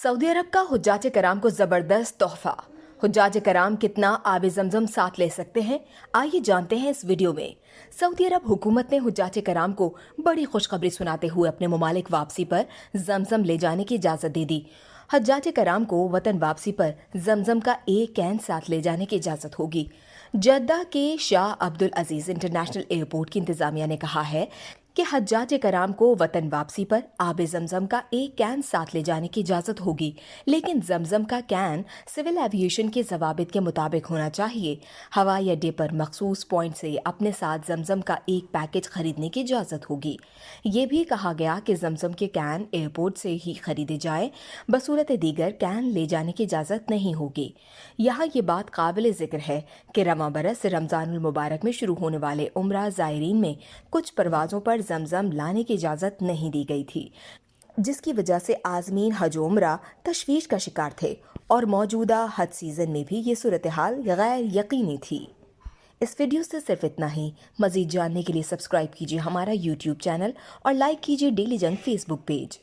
Saudi अरब का हुज्जाज कराम को जबरदस्त तोहफा। हुज्जाज कराम कितना आब जमजम साथ ले सकते हैं, आइए जानते हैं इस वीडियो में। सऊदी अरब हुकूमत ने हुज्जाज कराम को बड़ी खुशखबरी सुनाते हुए अपने मुमालिक वापसी पर जमजम ले जाने की इजाजत दे दी। हज्जाज कराम को वतन वापसी पर जमजम का एक कैन साथ ले जाने की इजाजत होगी। जद्दा के शाह अब्दुल अजीज इंटरनेशनल एयरपोर्ट की इंतजामिया ने कहा है कि हज्जाज कराम को वतन वापसी पर आब जमजम का एक कैन साथ ले जाने की इजाजत होगी, लेकिन जमजम का कैन सिविल एविएशन के जवाबित के मुताबिक होना चाहिए। हवाई अड्डे पर मखसूस पॉइंट से अपने साथ जमजम का एक पैकेज खरीदने की इजाजत होगी। ये भी कहा गया कि जमजम के कैन एयरपोर्ट से ही खरीदे जाए, बसूरत दीगर कैन ले जाने की इजाजत नहीं होगी। यहाँ ये बात काबिल जिक्र है कि रवां बरस रमजानुल मुबारक में शुरू होने वाले उम्रा ज़ायरीन में कुछ परवाज़ों पर जमजम लाने की इजाज़त नहीं दी गई थी, जिसकी वजह से आज़मीन हज उम्रा तशवीश का शिकार थे और मौजूदा हज सीज़न में भी ये सूरत हाल गैर यकीनी थी। इस वीडियो से सिर्फ इतना ही। मज़ीद जानने के लिए सब्सक्राइब कीजिए हमारा यूट्यूब चैनल और लाइक कीजिए डेली जंग फेसबुक पेज।